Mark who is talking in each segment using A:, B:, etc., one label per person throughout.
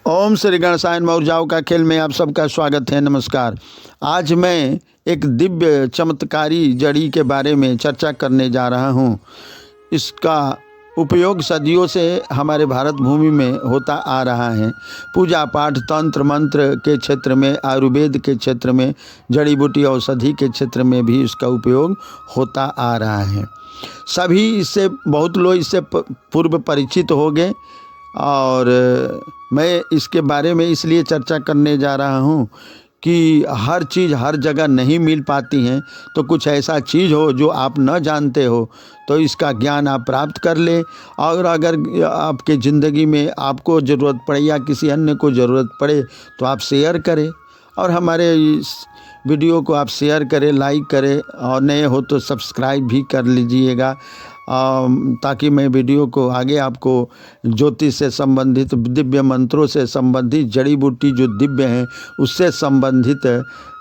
A: ओम श्री गणेशाय नमः। ऊर्जाओं का खेल में आप सबका स्वागत है। नमस्कार। आज मैं एक दिव्य चमत्कारी जड़ी के बारे में चर्चा करने जा रहा हूँ। इसका उपयोग सदियों से हमारे भारत भूमि में होता आ रहा है। पूजा पाठ, तंत्र मंत्र के क्षेत्र में, आयुर्वेद के क्षेत्र में, जड़ी बूटी औषधि के क्षेत्र में भी इसका उपयोग होता आ रहा है। सभी इससे, बहुत लोग इससे पूर्व परिचित हो गए और मैं इसके बारे में इसलिए चर्चा करने जा रहा हूँ कि हर चीज़ हर जगह नहीं मिल पाती हैं। तो कुछ ऐसा चीज़ हो जो आप न जानते हो तो इसका ज्ञान आप प्राप्त कर लें। और अगर आपके ज़िंदगी में आपको ज़रूरत पड़े या किसी अन्य को ज़रूरत पड़े तो आप शेयर करें और हमारे इस वीडियो को आप शेयर करें, लाइक करें और नए हो तो सब्सक्राइब भी कर लीजिएगा, ताकि मैं वीडियो को आगे आपको ज्योतिष से संबंधित, दिव्य मंत्रों से संबंधित, जड़ी बूटी जो दिव्य हैं उससे संबंधित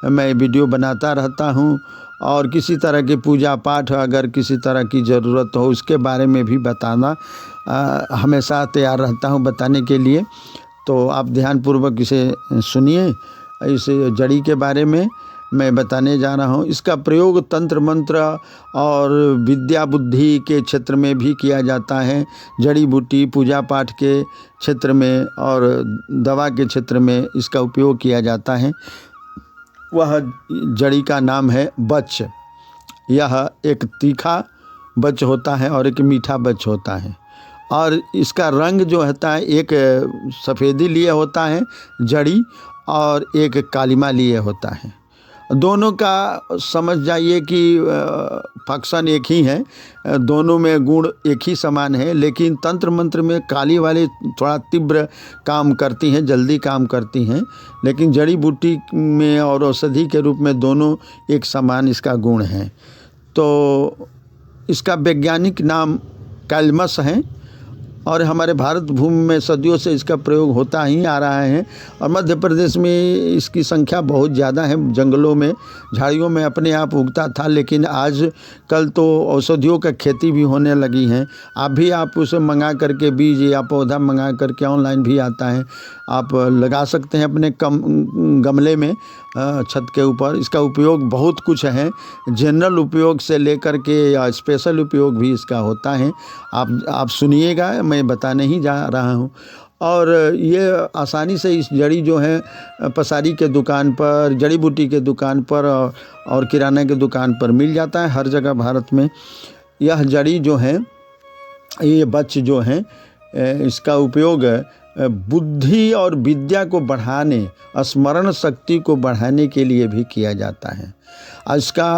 A: मैं वीडियो बनाता रहता हूं। और किसी तरह की पूजा पाठ, अगर किसी तरह की ज़रूरत हो उसके बारे में भी बताना हमेशा तैयार रहता हूं बताने के लिए। तो आप ध्यानपूर्वक इसे सुनिए। इस जड़ी के बारे में मैं बताने जा रहा हूँ। इसका प्रयोग तंत्र मंत्र और विद्या बुद्धि के क्षेत्र में भी किया जाता है। जड़ी बूटी पूजा पाठ के क्षेत्र में और दवा के क्षेत्र में इसका उपयोग किया जाता है। वह जड़ी का नाम है बच। यह एक तीखा बच होता है और एक मीठा बच होता है। और इसका रंग जो होता है, एक सफ़ेदी लिए होता है जड़ी और एक कालिमा लिए होता है। दोनों का समझ जाइए कि फंक्शन एक ही है, दोनों में गुण एक ही समान है। लेकिन तंत्र मंत्र में काली वाले थोड़ा तीव्र काम करती हैं, जल्दी काम करती हैं, लेकिन जड़ी बूटी में और औषधि के रूप में दोनों एक समान इसका गुण है। तो इसका वैज्ञानिक नाम कैलमस है और हमारे भारत भूमि में सदियों से इसका प्रयोग होता ही आ रहा है। और मध्य प्रदेश में इसकी संख्या बहुत ज़्यादा है। जंगलों में, झाड़ियों में अपने आप उगता था, लेकिन आज कल तो औषधियों का खेती भी होने लगी हैं। आप उसे मंगा करके, बीज या पौधा मंगा करके, ऑनलाइन भी आता है, आप लगा सकते हैं अपने गमले में, छत के ऊपर। इसका उपयोग बहुत कुछ है, जनरल उपयोग से लेकर के या स्पेशल उपयोग भी इसका होता है। आप सुनिएगा, मैं बताने ही जा रहा हूँ। और ये आसानी से इस जड़ी जो है पसारी के दुकान पर, जड़ी बूटी के दुकान पर और किराना के दुकान पर मिल जाता है हर जगह भारत में। यह जड़ी जो है, ये बच जो है, इसका उपयोग बुद्धि और विद्या को बढ़ाने, स्मरण शक्ति को बढ़ाने के लिए भी किया जाता है। इसका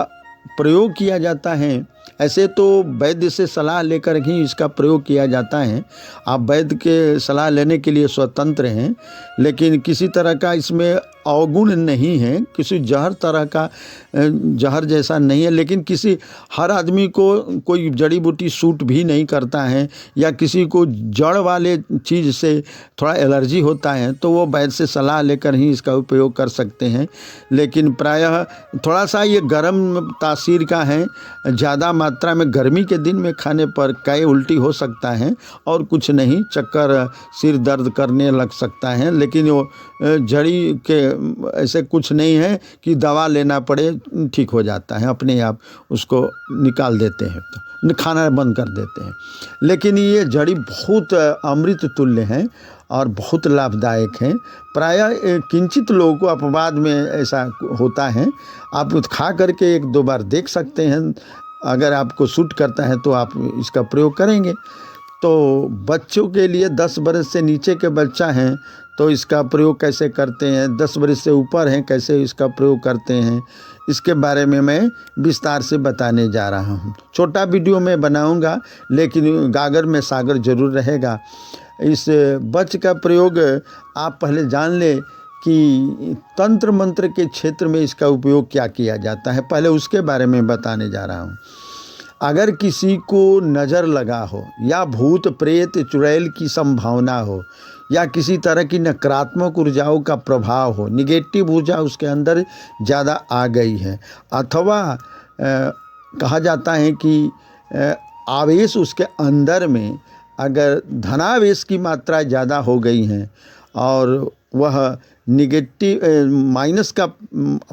A: प्रयोग किया जाता है। ऐसे तो वैद्य से सलाह लेकर ही इसका प्रयोग किया जाता है। आप वैद्य के सलाह लेने के लिए स्वतंत्र हैं, लेकिन किसी तरह का इसमें अवगुण नहीं है, किसी जहर तरह का जहर जैसा नहीं है। लेकिन हर आदमी को कोई जड़ी बूटी सूट भी नहीं करता है, या किसी को जड़ वाले चीज़ से थोड़ा एलर्जी होता है तो वो वैद्य से सलाह लेकर ही इसका उपयोग कर सकते हैं। लेकिन प्रायः थोड़ा सा ये गर्म तासीर का है। ज़्यादा मात्रा में गर्मी के दिन में खाने पर कई उल्टी हो सकता है और कुछ नहीं, चक्कर, सिर दर्द करने लग सकता है। लेकिन वो जड़ी के ऐसे कुछ नहीं है कि दवा लेना पड़े, ठीक हो जाता है, अपने आप उसको निकाल देते हैं, तो खाना बंद कर देते हैं। लेकिन ये जड़ी बहुत अमृत तुल्य है और बहुत लाभदायक है। प्रायः किंचित लोगों को अपवाद में ऐसा होता है। आप खा करके एक दो बार देख सकते हैं, अगर आपको सूट करता है तो आप इसका प्रयोग करेंगे। तो बच्चों के लिए 10 बरस से नीचे के बच्चा हैं तो इसका प्रयोग कैसे करते हैं, 10 बरस से ऊपर हैं कैसे इसका प्रयोग करते हैं, इसके बारे में मैं विस्तार से बताने जा रहा हूँ। छोटा वीडियो मैं बनाऊँगा, लेकिन गागर में सागर जरूर रहेगा। इस बच का प्रयोग आप पहले जान लें कि तंत्र मंत्र के क्षेत्र में इसका उपयोग क्या किया जाता है, पहले उसके बारे में बताने जा रहा हूँ। अगर किसी को नज़र लगा हो, या भूत प्रेत चुड़ैल की संभावना हो, या किसी तरह की नकारात्मक ऊर्जाओं का प्रभाव हो, निगेटिव ऊर्जा उसके अंदर ज़्यादा आ गई है, अथवा कहा जाता है कि आवेश उसके अंदर में, अगर धनावेश की मात्रा ज़्यादा हो गई है और वह निगेटिव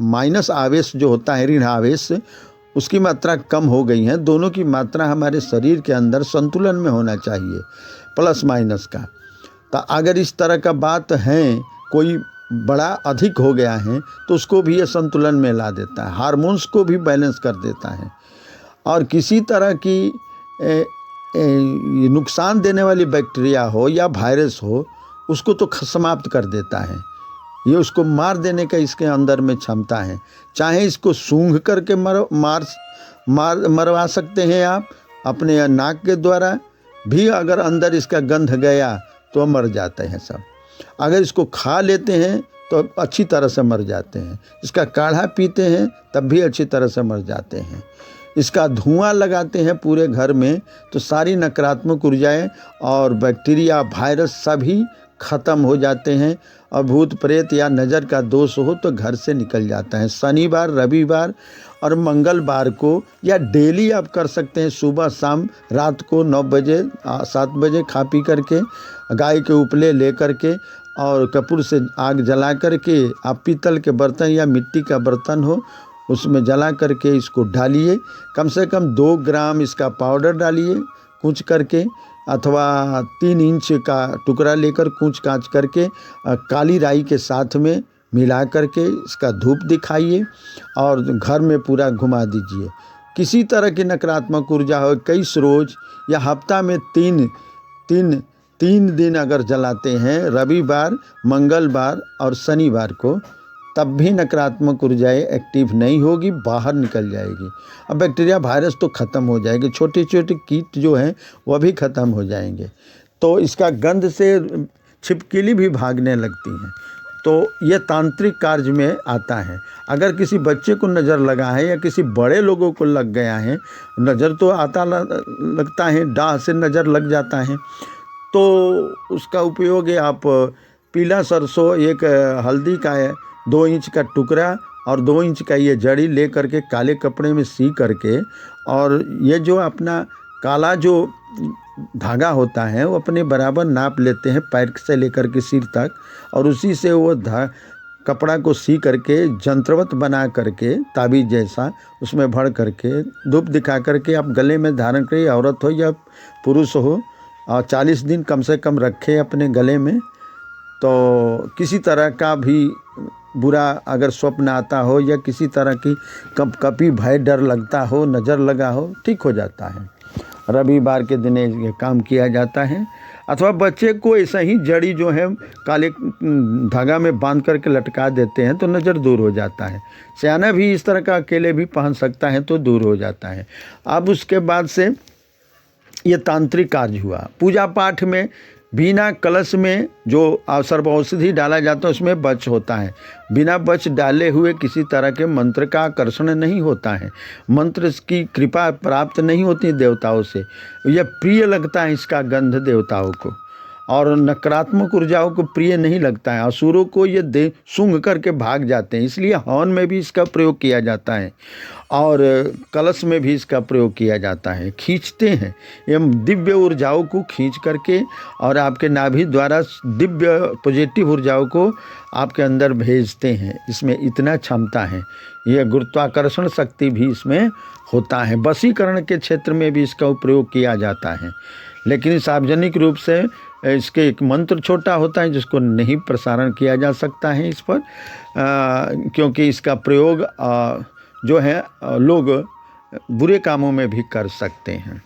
A: माइनस आवेश जो होता है, ऋण आवेश, उसकी मात्रा कम हो गई है। दोनों की मात्रा हमारे शरीर के अंदर संतुलन में होना चाहिए, प्लस माइनस का। तो अगर इस तरह का बात है, कोई बड़ा अधिक हो गया है तो उसको भी ये संतुलन में ला देता है, हार्मोन्स को भी बैलेंस कर देता है। और किसी तरह की नुकसान देने वाली बैक्टीरिया हो या वायरस हो, उसको तो समाप्त कर देता है। ये उसको मार देने का इसके अंदर में क्षमता है। चाहे इसको सूंघ करके मरवा सकते हैं आप अपने नाक के द्वारा भी, अगर अंदर इसका गंध गया तो मर जाते हैं सब। अगर इसको खा लेते हैं तो अच्छी तरह से मर जाते हैं। इसका काढ़ा पीते हैं तब भी अच्छी तरह से मर जाते हैं। इसका धुआं लगाते हैं पूरे घर में तो सारी नकारात्मक ऊर्जाएं और बैक्टीरिया, वायरस सभी खत्म हो जाते हैं। और भूत प्रेत या नज़र का दोष हो तो घर से निकल जाता है। शनिवार, रविवार और मंगलवार को या डेली आप कर सकते हैं, सुबह शाम रात को 9 बजे 7 बजे खा पी करके, गाय के उपले ले करके और कपूर से आग जला करके, आप पीतल के बर्तन या मिट्टी का बर्तन हो उसमें जला करके इसको डालिए। कम से कम 2 ग्राम इसका पाउडर डालिए कूच करके, अथवा 3 इंच का टुकड़ा लेकर कूच काच करके काली राई के साथ में मिला करके इसका धूप दिखाइए और घर में पूरा घुमा दीजिए। किसी तरह की नकारात्मक ऊर्जा हो, कई रोज या हफ्ता में 3 दिन अगर जलाते हैं, रविवार, मंगलवार और शनिवार को, तब भी नकारात्मक ऊर्जाएं एक्टिव नहीं होगी, बाहर निकल जाएगी। अब बैक्टीरिया, वायरस तो ख़त्म हो जाएंगे, छोटे छोटे कीट जो हैं वह भी ख़त्म हो जाएंगे। तो इसका गंध से छिपकली भी भागने लगती हैं। तो यह तांत्रिक कार्य में आता है। अगर किसी बच्चे को नज़र लगा है या किसी बड़े लोगों को लग गया है, नज़र तो आता लगता है, डाह से नज़र लग जाता है, तो उसका उपयोग है आप पीला सरसों, एक हल्दी का 2 इंच का टुकड़ा और 2 इंच का ये जड़ी ले करके काले कपड़े में सी करके, और ये जो अपना काला जो धागा होता है वो अपने बराबर नाप लेते हैं पैर से लेकर के सिर तक, और उसी से वो कपड़ा को सी करके जंत्रवत बना करके ताबीज़ जैसा उसमें भर करके धूप दिखा करके आप गले में धारण करिए, औरत हो या पुरुष हो, और 40 दिन कम से कम रखें अपने गले में। तो किसी तरह का भी बुरा अगर स्वप्न आता हो या किसी तरह की कभी भय डर लगता हो, नज़र लगा हो, ठीक हो जाता है। रविवार के दिन ये काम किया जाता है। अथवा बच्चे को ऐसा ही जड़ी जो है काले धागा में बांध करके लटका देते हैं तो नज़र दूर हो जाता है। सियाना भी इस तरह का अकेले भी पहन सकता है तो दूर हो जाता है। अब उसके बाद से ये तांत्रिक कार्य हुआ। पूजा पाठ में बिना कलश में जो सर्व औषधि डाला जाता है उसमें बच होता है। बिना बच डाले हुए किसी तरह के मंत्र का आकर्षण नहीं होता है, मंत्र की कृपा प्राप्त नहीं होती देवताओं से। यह प्रिय लगता है इसका गंध देवताओं को, और नकारात्मक ऊर्जाओं को प्रिय नहीं लगता है। असुरों को ये सूंघ करके भाग जाते हैं, इसलिए हवन में भी इसका प्रयोग किया जाता है और कलश में भी इसका प्रयोग किया जाता है। खींचते हैं, ये दिव्य ऊर्जाओं को खींच करके और आपके नाभि द्वारा दिव्य पॉजिटिव ऊर्जाओं को आपके अंदर भेजते हैं। इसमें इतना क्षमता है। यह गुरुत्वाकर्षण शक्ति भी इसमें होता है। वशीकरण के क्षेत्र में भी इसका प्रयोग किया जाता है, लेकिन सार्वजनिक रूप से इसके एक मंत्र छोटा होता है जिसको नहीं प्रसारण किया जा सकता है इस पर, क्योंकि इसका प्रयोग जो है लोग बुरे कामों में भी कर सकते हैं,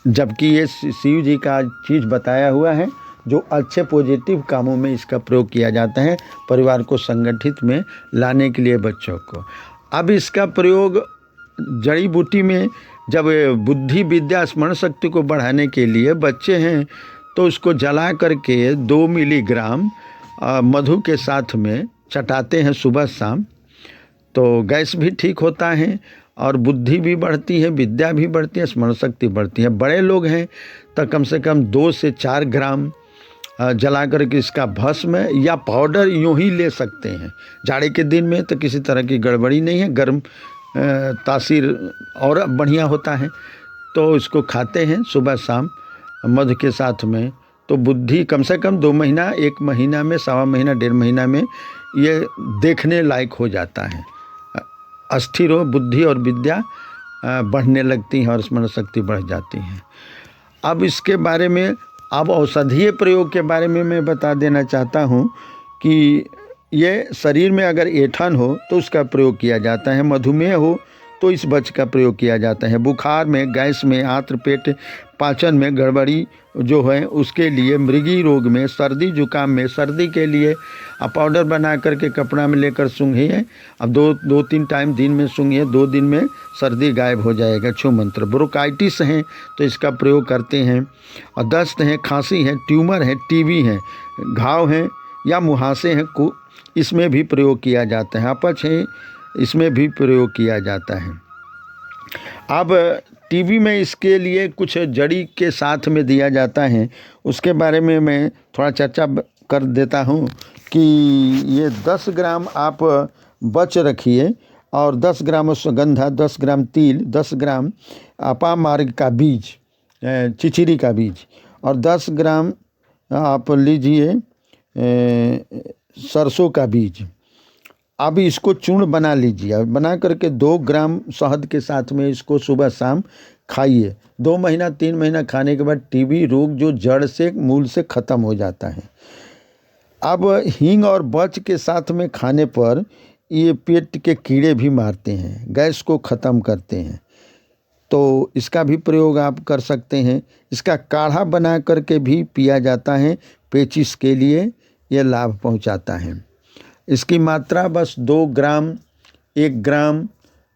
A: जबकि ये शिव जी का चीज़ बताया हुआ है जो अच्छे पॉजिटिव कामों में इसका प्रयोग किया जाता है, परिवार को संगठित में लाने के लिए, बच्चों को। अब इसका प्रयोग जड़ी बूटी में जब बुद्धि विद्या स्मरण शक्ति को बढ़ाने के लिए बच्चे हैं तो उसको जला करके 2 मिलीग्राम मधु के साथ में चटाते हैं सुबह शाम, तो गैस भी ठीक होता है और बुद्धि भी बढ़ती है, विद्या भी बढ़ती है, स्मरण शक्ति बढ़ती है। बड़े लोग हैं तो कम से कम 2 से 4 ग्राम जला करके इसका भस्म या पाउडर यूँ ही ले सकते हैं। जाड़े के दिन में तो किसी तरह की गड़बड़ी नहीं है, गर्म तासीर और बढ़िया होता है। तो इसको खाते हैं सुबह शाम मधु के साथ में तो बुद्धि कम से कम 2 महीना, 1 महीना में, सवा महीना, 1.5 महीना में ये देखने लायक हो जाता है। अस्थिर हो बुद्धि और विद्या बढ़ने लगती हैं और स्मरण शक्ति बढ़ जाती है। अब इसके बारे में, अब औषधीय प्रयोग के बारे में मैं बता देना चाहता हूँ कि ये शरीर में अगर ऐंठन हो तो उसका प्रयोग किया जाता है, मधुमेह हो तो इस बच का प्रयोग किया जाता है, बुखार में, गैस में, आंत्र पेट पाचन में गड़बड़ी जो है उसके लिए, मृगी रोग में, सर्दी जुकाम में, सर्दी के लिए आप पाउडर बना करके कपड़ा में लेकर सूंघिए। अब दो 3 टाइम दिन में सूंघिए, 2 दिन में सर्दी गायब हो जाएगा। छू मंत्र। ब्रोंकाइटिस है तो इसका प्रयोग करते हैं। और दस्त है, खांसी है, ट्यूमर है, टीबी है, घाव हैं या मुहासे हैं, इसमें भी प्रयोग किया जाता है। अपच है, इसमें भी प्रयोग किया जाता है। अब टीबी में इसके लिए कुछ जड़ी के साथ में दिया जाता है, उसके बारे में मैं थोड़ा चर्चा कर देता हूँ कि ये 10 ग्राम आप बच रखिए और 10 ग्राम सुगंधा, 10 ग्राम तिल, 10 ग्राम अपामार्ग का बीज, चिचिरी का बीज, और 10 ग्राम आप लीजिए सरसों का बीज। अब इसको चूर्ण बना लीजिए, बना करके 2 ग्राम शहद के साथ में इसको सुबह शाम खाइए। 2 महीना 3 महीना खाने के बाद टीबी रोग जो जड़ से मूल से ख़त्म हो जाता है। अब हींग और बच के साथ में खाने पर ये पेट के कीड़े भी मारते हैं, गैस को ख़त्म करते हैं, तो इसका भी प्रयोग आप कर सकते हैं। इसका काढ़ा बना करके भी पिया जाता है, पेचिश के लिए ये लाभ पहुंचाता है। इसकी मात्रा बस 2 ग्राम, 1 ग्राम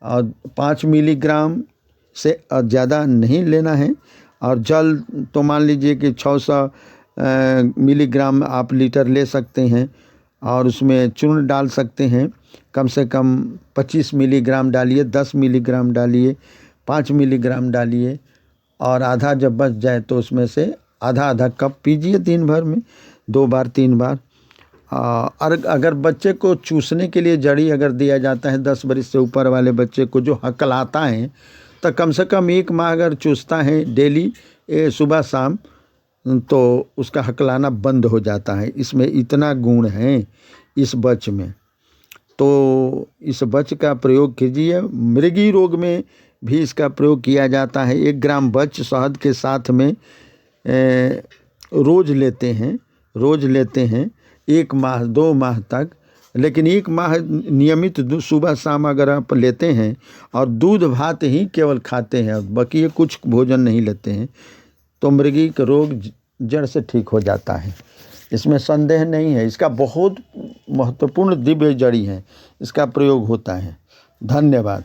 A: और 5 मिलीग्राम से ज़्यादा नहीं लेना है। और जल तो मान लीजिए कि 600 मिलीग्राम आप लीटर ले सकते हैं और उसमें चूर्ण डाल सकते हैं। कम से कम 25 मिलीग्राम डालिए, 10 मिलीग्राम डालिए, 5 मिलीग्राम डालिए और आधा जब बच जाए तो उसमें से आधा कप पीजिए दिन भर में 2 बार 3 बार। और अगर बच्चे को चूसने के लिए जड़ी अगर दिया जाता है 10 बरस से ऊपर वाले बच्चे को जो हकलाता है, तो कम से कम 1 माह अगर चूसता है डेली सुबह शाम, तो उसका हकलाना बंद हो जाता है। इसमें इतना गुण है इस बच में, तो इस बच का प्रयोग कीजिए। मृगी रोग में भी इसका प्रयोग किया जाता है। 1 ग्राम बच शहद के साथ में रोज़ लेते हैं 1 माह 2 माह तक। लेकिन 1 माह नियमित सुबह शाम अगर आप लेते हैं और दूध भात ही केवल खाते हैं, बाकी कुछ भोजन नहीं लेते हैं, तो मृगी का रोग जड़ से ठीक हो जाता है। इसमें संदेह नहीं है। इसका बहुत महत्वपूर्ण दिव्य जड़ी है, इसका प्रयोग होता है। धन्यवाद।